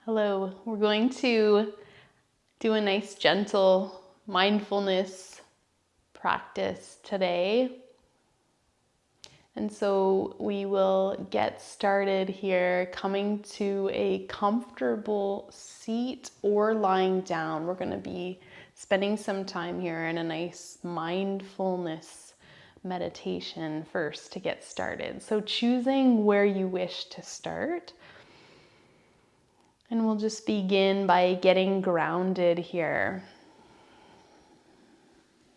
Hello, we're going to do a nice gentle mindfulness practice today. And so we will get started here coming to a comfortable seat or lying down. We're going to be spending some time here in a nice mindfulness meditation first to get started. So choosing where you wish to start. And we'll just begin by getting grounded here.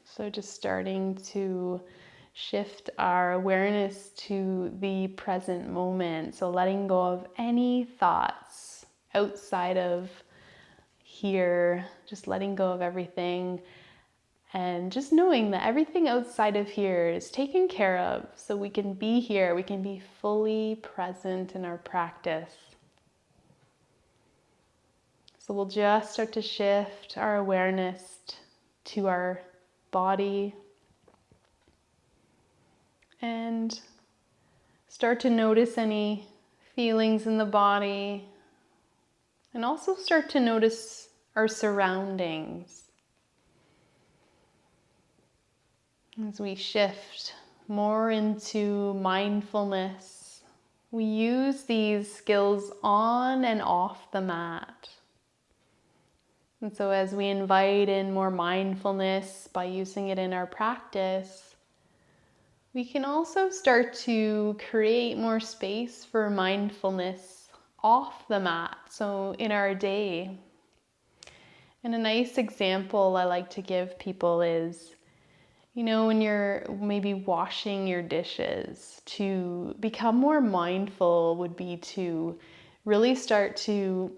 So just starting to shift our awareness to the present moment. So letting go of any thoughts outside of here, just letting go of everything. And just knowing that everything outside of here is taken care of. So we can be here, we can be fully present in our practice. So we'll just start to shift our awareness to our body and start to notice any feelings in the body and also start to notice our surroundings. As we shift more into mindfulness, we use these skills on and off the mat. And so as we invite in more mindfulness by using it in our practice, we can also start to create more space for mindfulness off the mat, so in our day. And a nice example I like to give people is, when you're maybe washing your dishes, to become more mindful would be to really start to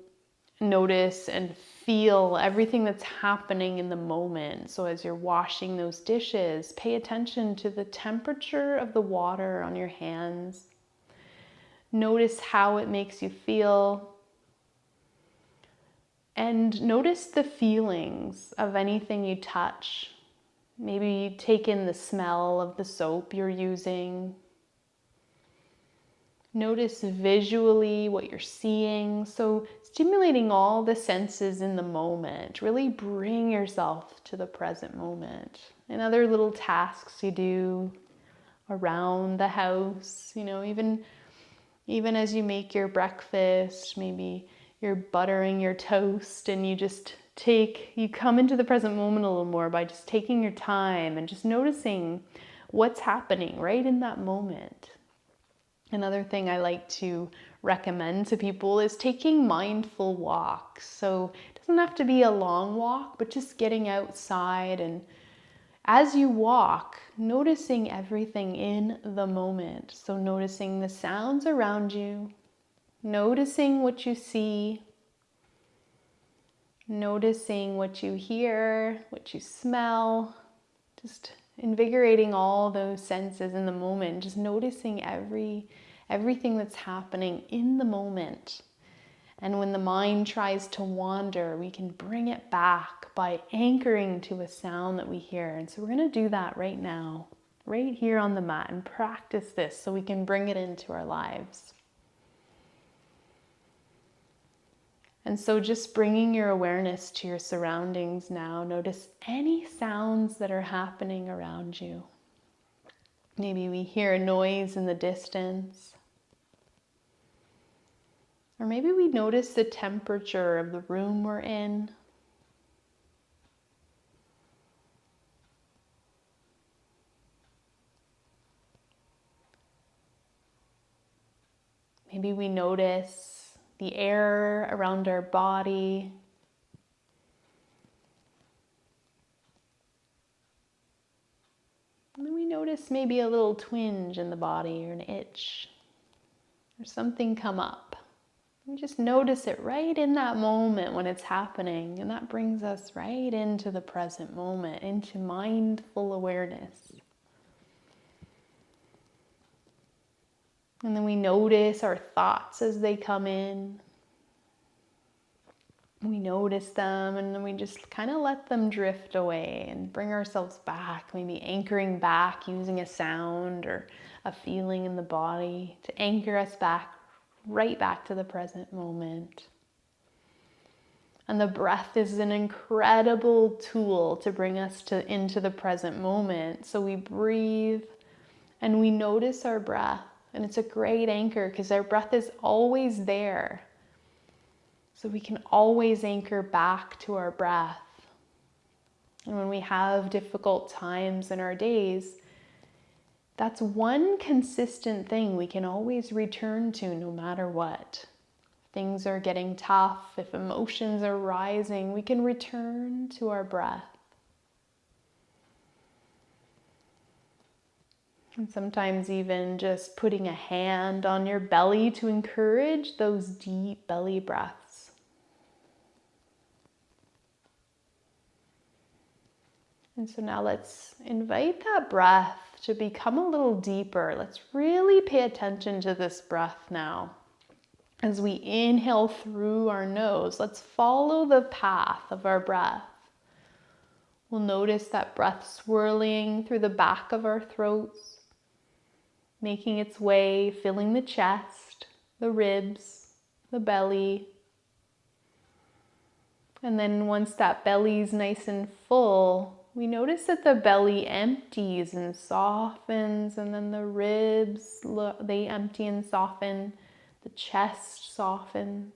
notice and feel everything that's happening in the moment. So as you're washing those dishes, pay attention to the temperature of the water on your hands. Notice how it makes you feel. And notice the feelings of anything you touch. Maybe take in the smell of the soap you're using. Notice visually what you're seeing. So stimulating all the senses in the moment. Really bring yourself to the present moment. And other little tasks you do around the house, even as you make your breakfast, maybe you're buttering your toast and you come into the present moment a little more by just taking your time and just noticing what's happening right in that moment. Another thing I like to recommend to people is taking mindful walks. So it doesn't have to be a long walk, but just getting outside and as you walk, noticing everything in the moment. So noticing the sounds around you, noticing what you see, noticing what you hear, what you smell, just invigorating all those senses in the moment, just noticing everything that's happening in the moment. And when the mind tries to wander, we can bring it back by anchoring to a sound that we hear. And so we're going to do that right now, right here on the mat, and practice this so we can bring it into our lives. And so just bringing your awareness to your surroundings now, notice any sounds that are happening around you. Maybe we hear a noise in the distance. Or maybe we notice the temperature of the room we're in. Maybe we notice the air around our body. And then we notice maybe a little twinge in the body or an itch or something come up. We just notice it right in that moment when it's happening. And that brings us right into the present moment, into mindful awareness. And then we notice our thoughts as they come in. We notice them and then we just kind of let them drift away and bring ourselves back, maybe anchoring back using a sound or a feeling in the body to anchor us back, right back to the present moment. And the breath is an incredible tool to bring us into the present moment. So we breathe and we notice our breath. And it's a great anchor because our breath is always there. So we can always anchor back to our breath. And when we have difficult times in our days, that's one consistent thing we can always return to no matter what. Things are getting tough, if emotions are rising, we can return to our breath. And sometimes even just putting a hand on your belly to encourage those deep belly breaths. And so now let's invite that breath to become a little deeper. Let's really pay attention to this breath now. As we inhale through our nose, let's follow the path of our breath. We'll notice that breath swirling through the back of our throats, making its way, filling the chest, the ribs, the belly. And then once that belly's nice and full, we notice that the belly empties and softens, and then the ribs, they empty and soften. The chest softens,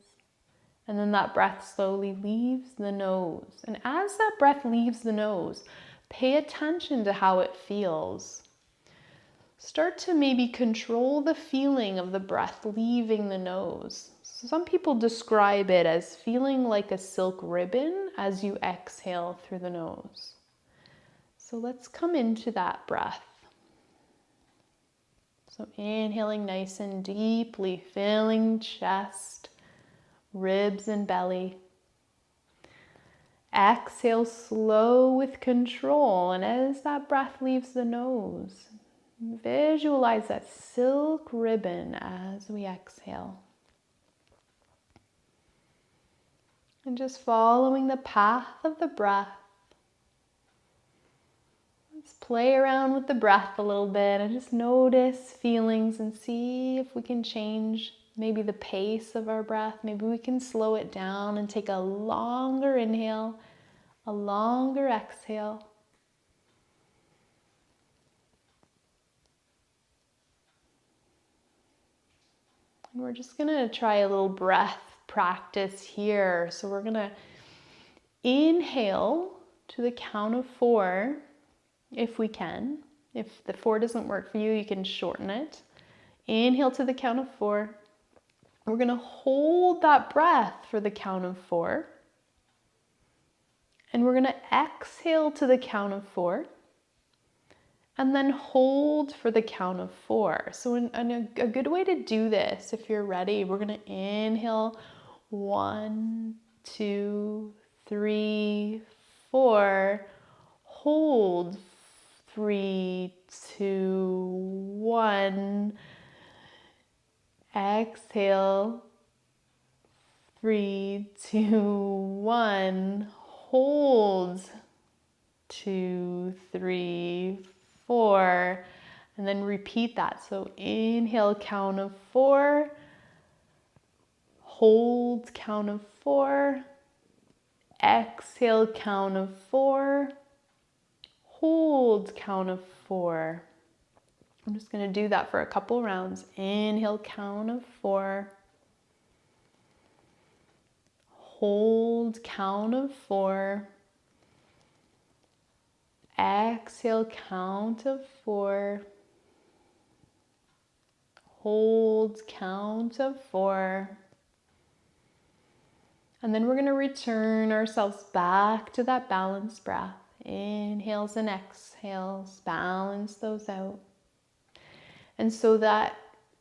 and then that breath slowly leaves the nose. And as that breath leaves the nose, pay attention to how it feels. Start to maybe control the feeling of the breath leaving the nose. So some people describe it as feeling like a silk ribbon as you exhale through the nose. So let's come into that breath. So inhaling nice and deeply, filling chest, ribs and belly. Exhale slow with control, and as that breath leaves the nose, visualize that silk ribbon as we exhale. And just following the path of the breath. Let's play around with the breath a little bit and just notice feelings and see if we can change maybe the pace of our breath. Maybe we can slow it down and take a longer inhale, a longer exhale. And we're just gonna try a little breath practice here. So we're gonna inhale to the count of 4 if we can. If the 4 doesn't work for you, you can shorten it. Inhale to the count of 4. We're gonna hold that breath for the count of 4. And we're gonna exhale to the count of 4. And then hold for the count of 4. So a good way to do this, if you're ready, we're gonna inhale 1, 2, 3, 4. Hold 3, 2, 1. Exhale 3, 2, 1. Hold 2, 3, 4. And then repeat that. So inhale, count of 4. Hold, count of 4. Exhale, count of 4. Hold, count of 4. I'm just going to do that for a couple rounds. Inhale, count of 4. Hold, count of 4. Exhale, count of 4. Hold, count of 4. And then we're going to return ourselves back to that balanced breath. Inhales and exhales, balance those out. And so that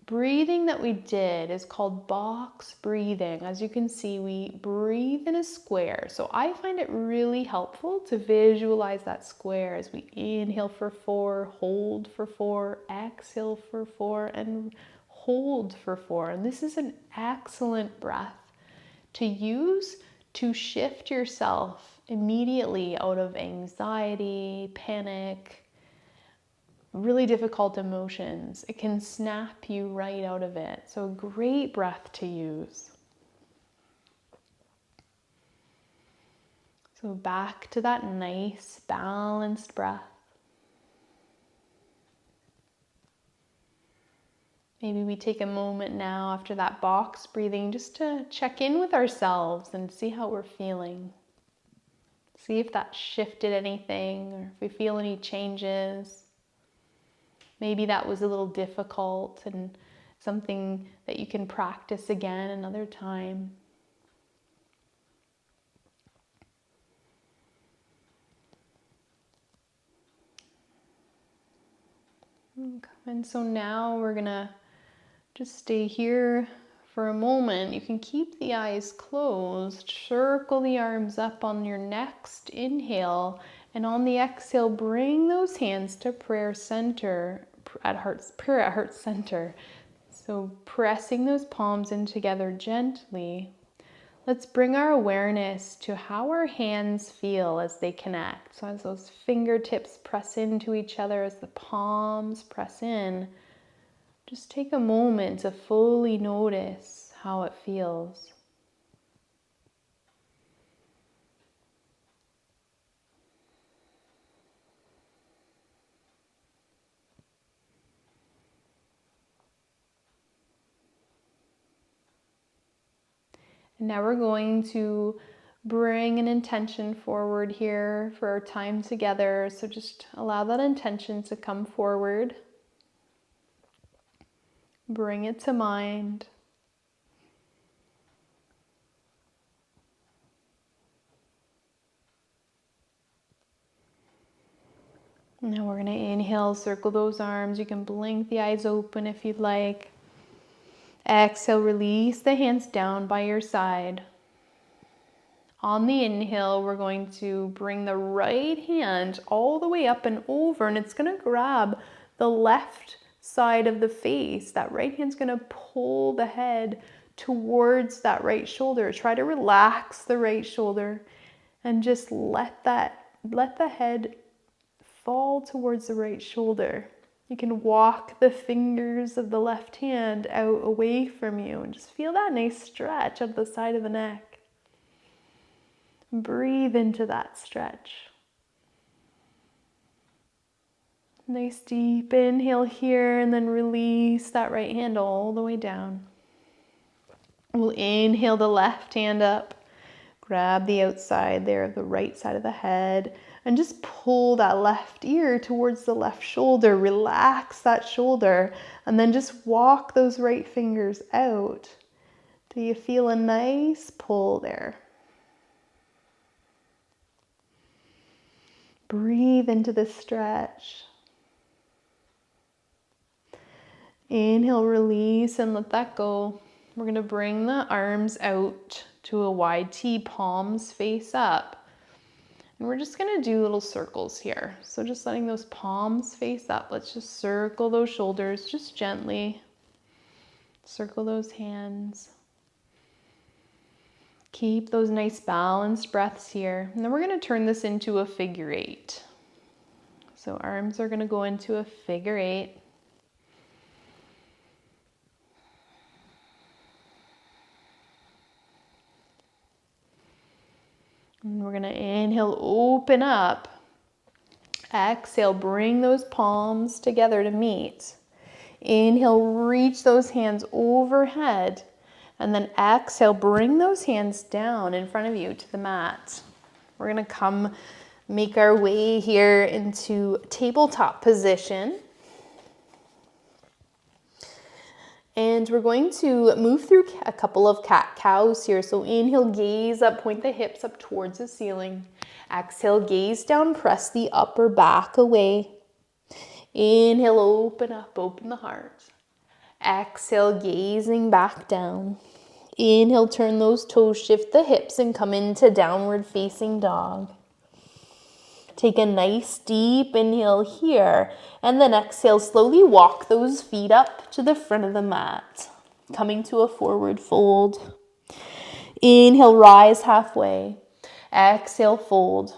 breathing that we did is called box breathing. As you can see, we breathe in a square. So I find it really helpful to visualize that square as we inhale for 4, hold for 4, exhale for 4, and hold for 4. And this is an excellent breath to use to shift yourself immediately out of anxiety, panic, really difficult emotions. It can snap you right out of it. So a great breath to use. So back to that nice balanced breath. Maybe we take a moment now after that box breathing just to check in with ourselves and see how we're feeling. See if that shifted anything or if we feel any changes. Maybe that was a little difficult and something that you can practice again another time. And so now we're gonna just stay here for a moment. You can keep the eyes closed, circle the arms up on your next inhale, and on the exhale, bring those hands to prayer at heart center. So pressing those palms in together gently. Let's bring our awareness to how our hands feel as they connect. So as those fingertips press into each other, as the palms press in, just take a moment to fully notice how it feels. And now we're going to bring an intention forward here for our time together. So just allow that intention to come forward. Bring it to mind. Now we're going to inhale, circle those arms. You can blink the eyes open if you'd like. Exhale, release the hands down by your side. On the inhale, we're going to bring the right hand all the way up and over, and it's going to grab the left side of the face. That right hand's going to pull the head towards that right shoulder. Try to relax the right shoulder and just let the head fall towards the right shoulder. You can walk the fingers of the left hand out away from you and just feel that nice stretch of the side of the neck. Breathe into that stretch. Nice deep inhale here, and then release that right hand all the way down. We'll inhale the left hand up. Grab the outside there of the right side of the head and just pull that left ear towards the left shoulder. Relax that shoulder and then just walk those right fingers out. Do you feel a nice pull there? Breathe into the stretch. Inhale, release, and let that go. We're going to bring the arms out to a wide T, palms face up. And we're just going to do little circles here. So just letting those palms face up. Let's just circle those shoulders just gently. Circle those hands. Keep those nice balanced breaths here. And then we're going to turn this into a figure eight. So arms are going to go into a figure eight. And we're going to inhale, open up. Exhale, bring those palms together to meet. Inhale, reach those hands overhead. And then exhale, bring those hands down in front of you to the mat. We're going to come make our way here into tabletop position. And we're going to move through a couple of cat-cows here. So inhale, gaze up, point the hips up towards the ceiling. Exhale, gaze down, press the upper back away. Inhale, open up, open the heart. Exhale, gazing back down. Inhale, turn those toes, shift the hips and come into downward facing dog. Take a nice deep inhale here, and then exhale, slowly walk those feet up to the front of the mat, coming to a forward fold. Inhale, rise halfway. Exhale, fold.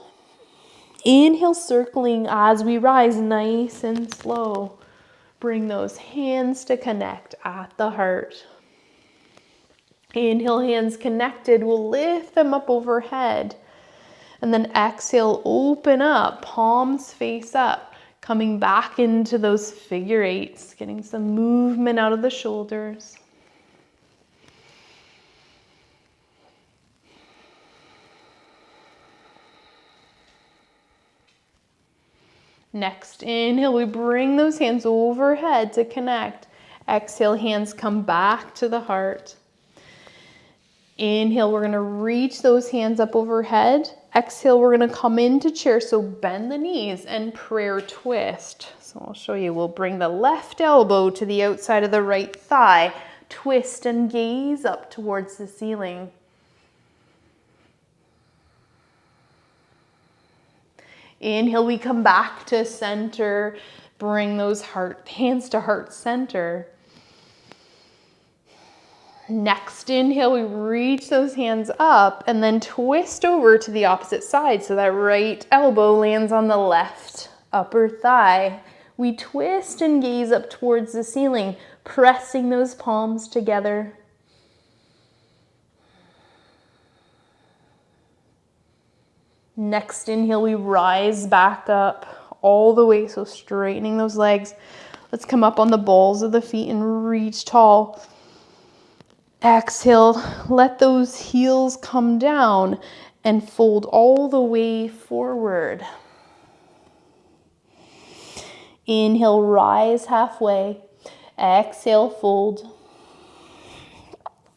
Inhale, circling as we rise, nice and slow. Bring those hands to connect at the heart. Inhale, hands connected. We'll lift them up overhead. And then exhale, open up, palms face up, coming back into those figure eights, getting some movement out of the shoulders. Next inhale, we bring those hands overhead to connect. Exhale, hands come back to the heart. Inhale, we're going to reach those hands up overhead. Exhale, we're going to come into chair. So bend the knees and prayer twist. So I'll show you. We'll bring the left elbow to the outside of the right thigh. Twist and gaze up towards the ceiling. Inhale, we come back to center. Bring those hands to heart center. Next inhale, we reach those hands up and then twist over to the opposite side so that right elbow lands on the left upper thigh. We twist and gaze up towards the ceiling, pressing those palms together. Next inhale, we rise back up all the way, so straightening those legs. Let's come up on the balls of the feet and reach tall. Exhale, let those heels come down and fold all the way forward. Inhale, rise halfway. Exhale, fold.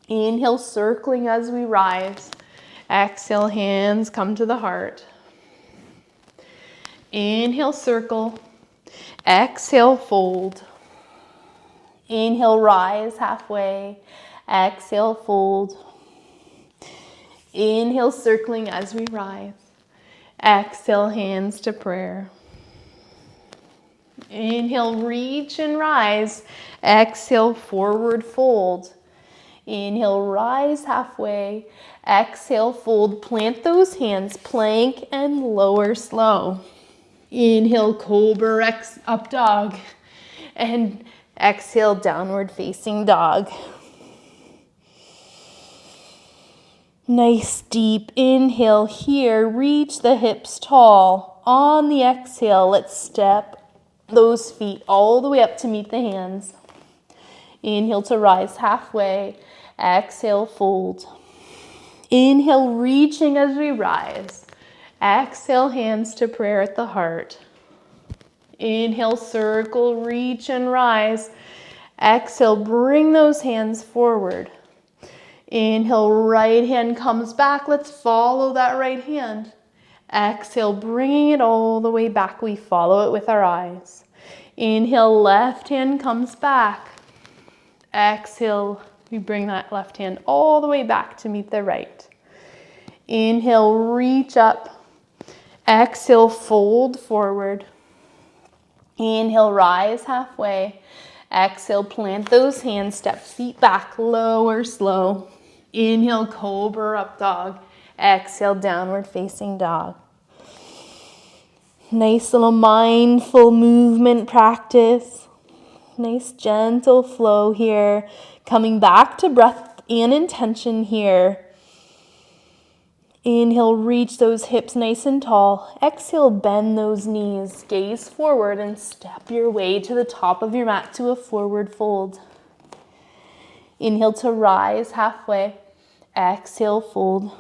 Inhale, circling as we rise. Exhale, hands come to the heart. Inhale, circle. Exhale, fold. Inhale, rise halfway. Exhale, fold. Inhale, circling as we rise. Exhale, hands to prayer. Inhale, reach and rise. Exhale, forward fold. Inhale, rise halfway. Exhale, fold. Plant those hands, plank and lower slow. Inhale, cobra, up dog. And exhale, downward facing dog. Nice deep inhale here. Reach the hips tall. On the exhale, let's step those feet all the way up to meet the hands. Inhale to rise halfway. Exhale, fold. Inhale, reaching as we rise. Exhale, hands to prayer at the heart. Inhale, circle, reach and rise. Exhale, bring those hands forward. Inhale, right hand comes back. Let's follow that right hand. Exhale, bringing it all the way back. We follow it with our eyes. Inhale, left hand comes back. Exhale, we bring that left hand all the way back to meet the right. Inhale, reach up. Exhale, fold forward. Inhale, rise halfway. Exhale, plant those hands, step feet back, lower, slow. Inhale, cobra, up dog. Exhale, downward facing dog. Nice little mindful movement practice. Nice gentle flow here. Coming back to breath and intention here. Inhale, reach those hips nice and tall. Exhale, bend those knees. Gaze forward and step your way to the top of your mat to a forward fold. Inhale to rise halfway. Exhale, fold.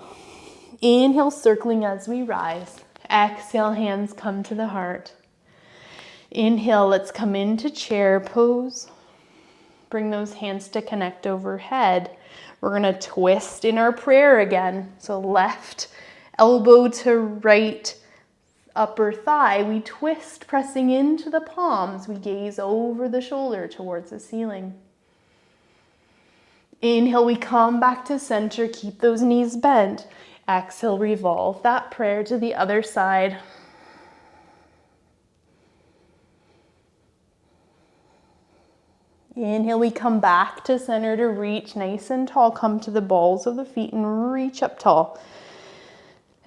Inhale, circling as we rise. Exhale, hands come to the heart. Inhale, let's come into chair pose. Bring those hands to connect overhead. We're going to twist in our prayer again. So left elbow to right upper thigh. We twist, pressing into the palms. We gaze over the shoulder towards the ceiling. Inhale, we come back to center. Keep those knees bent. Exhale, revolve that prayer to the other side. Inhale, we come back to center to reach nice and tall. Come to the balls of the feet and reach up tall.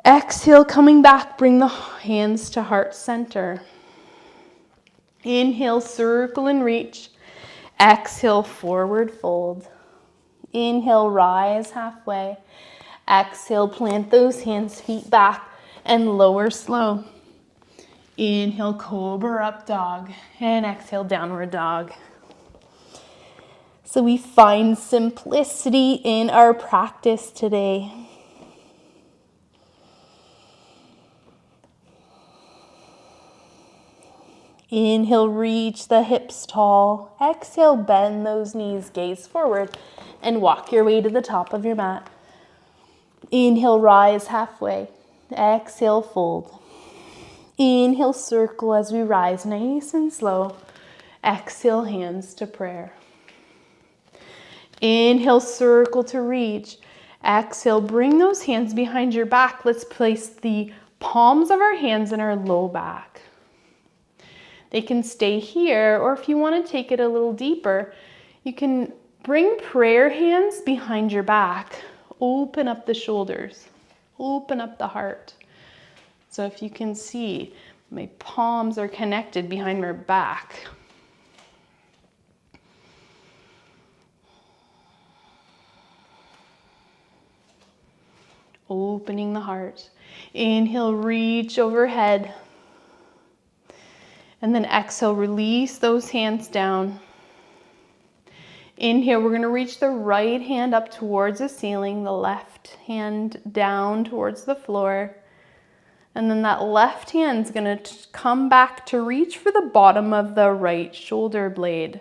Exhale, coming back, bring the hands to heart center. Inhale, circle and reach. Exhale, forward fold. Inhale, rise halfway. Exhale, plant those hands, feet back. and lower slow. Inhale, cobra up dog, and exhale, downward dog. So we find simplicity in our practice today. Inhale, reach the hips tall. Exhale, bend those knees, gaze forward, and walk your way to the top of your mat. Inhale, rise halfway. Exhale, fold. Inhale, circle as we rise, nice and slow. Exhale, hands to prayer. Inhale, circle to reach. Exhale, bring those hands behind your back. Let's place the palms of our hands in our low back. They can stay here, or if you want to take it a little deeper, you can bring prayer hands behind your back. Open up the shoulders. Open up the heart. So if you can see, my palms are connected behind my back. Opening the heart. Inhale, reach overhead. And then exhale, release those hands down. Inhale, we're going to reach the right hand up towards the ceiling, the left hand down towards the floor. And then that left hand is going to come back to reach for the bottom of the right shoulder blade.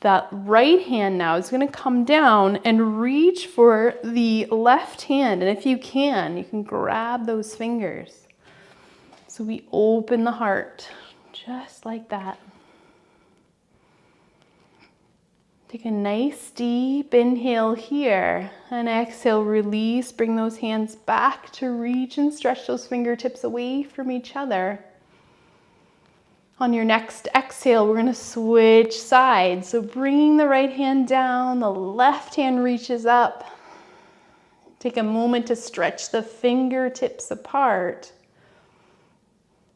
That right hand now is going to come down and reach for the left hand. And if you can grab those fingers. So we open the heart. Just like that. Take a nice deep inhale here and exhale, release, bring those hands back to reach and stretch those fingertips away from each other. On your next exhale, we're going to switch sides. So bringing the right hand down, the left hand reaches up. Take a moment to stretch the fingertips apart.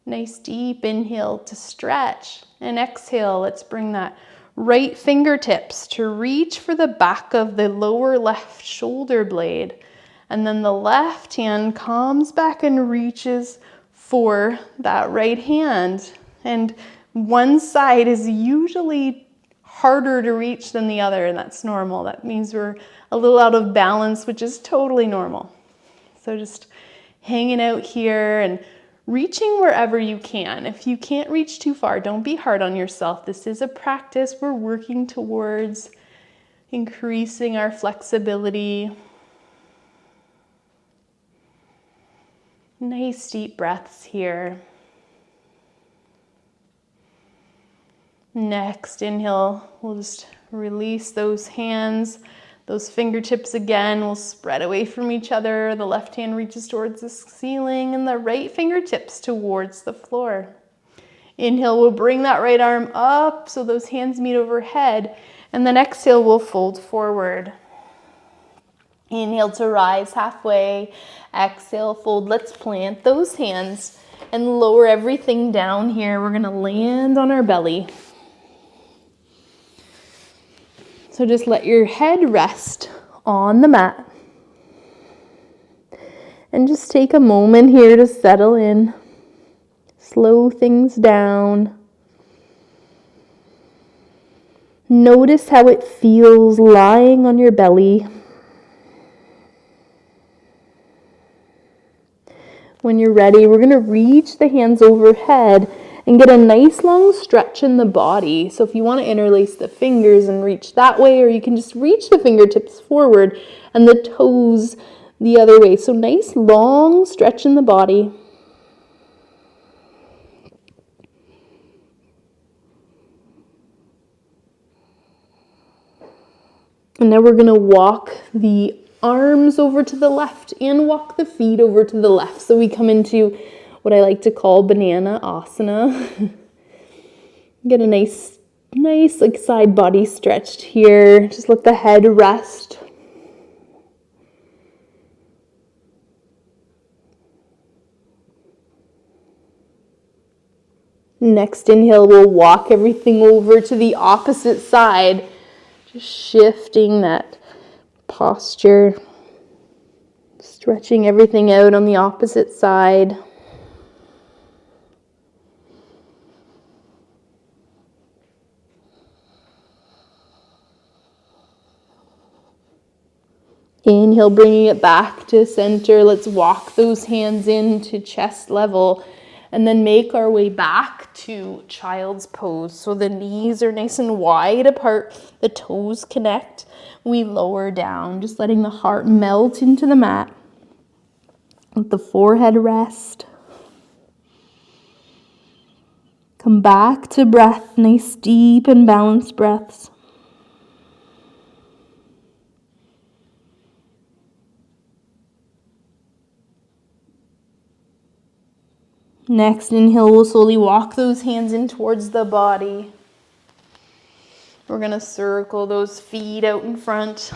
Nice deep inhale to stretch, and exhale, let's bring that right fingertips to reach for the back of the lower left shoulder blade. And then the left hand comes back and reaches for that right hand. And one side is usually harder to reach than the other, and that's normal. That means we're a little out of balance, which is totally normal. So just hanging out here and reaching wherever you can. If you can't reach too far, don't be hard on yourself. This is a practice we're working towards increasing our flexibility. Nice deep breaths here. Next inhale, we'll just release those hands. Those fingertips again will spread away from each other. The left hand reaches towards the ceiling and the right fingertips towards the floor. Inhale, we'll bring that right arm up so those hands meet overhead. And then exhale, we'll fold forward. Inhale to rise halfway. Exhale, fold. Let's plant those hands and lower everything down here. We're going to land on our belly. So just let your head rest on the mat. And just take a moment here to settle in. Slow things down. Notice how it feels lying on your belly. When you're ready, we're going to reach the hands overhead and get a nice long stretch in the body. So if you want to interlace the fingers and reach that way, or you can just reach the fingertips forward and the toes the other way. So nice long stretch in the body. And now we're going to walk the arms over to the left and walk the feet over to the left. So we come into what I like to call banana asana. Get a nice like side body stretched here. Just let the head rest. Next inhale, we'll walk everything over to the opposite side. Just shifting that posture. Stretching everything out on the opposite side. Inhale, bringing it back to center. Let's walk those hands into chest level and then make our way back to child's pose. So the knees are nice and wide apart, the toes connect. We lower down, just letting the heart melt into the mat. Let the forehead rest. Come back to breath, nice deep and balanced breaths. Next inhale, we'll slowly walk those hands in towards the body. We're going to circle those feet out in front.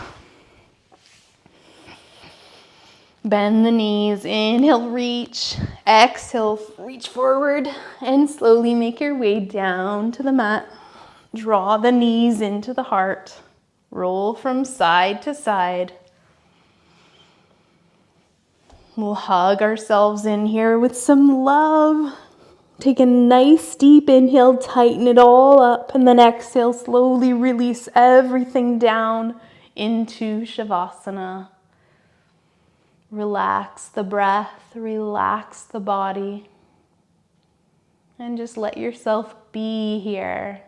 Bend the knees. Inhale, reach. Exhale, reach forward and slowly make your way down to the mat. Draw the knees into the heart. Roll from side to side. We'll hug ourselves in here with some love. Take a nice deep inhale, tighten it all up, and then exhale, slowly release everything down into Shavasana. Relax the breath, relax the body, and just let yourself be here.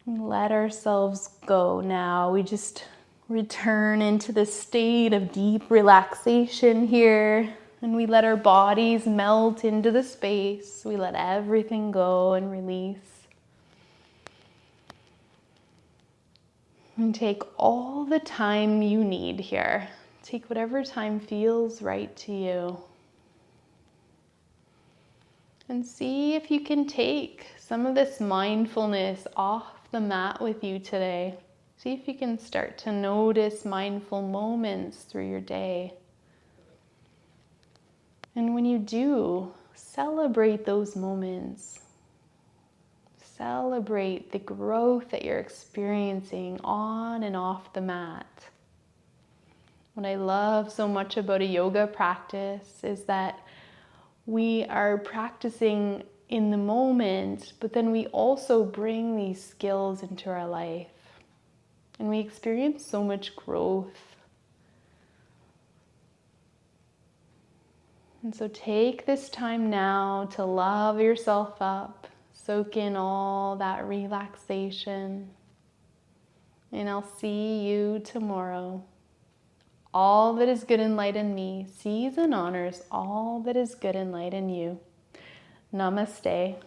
Let ourselves go now. We just return into this state of deep relaxation here, and we let our bodies melt into the space. We let everything go and release. And take all the time you need here. Take whatever time feels right to you. And see if you can take some of this mindfulness off the mat with you today. See if you can start to notice mindful moments through your day. And when you do, celebrate those moments. Celebrate the growth that you're experiencing on and off the mat. What I love so much about a yoga practice is that we are practicing in the moment, but then we also bring these skills into our life. And we experience so much growth. And so take this time now to love yourself up. Soak in all that relaxation. And I'll see you tomorrow. All that is good in light in me sees and honors all that is good in light in you. Namaste.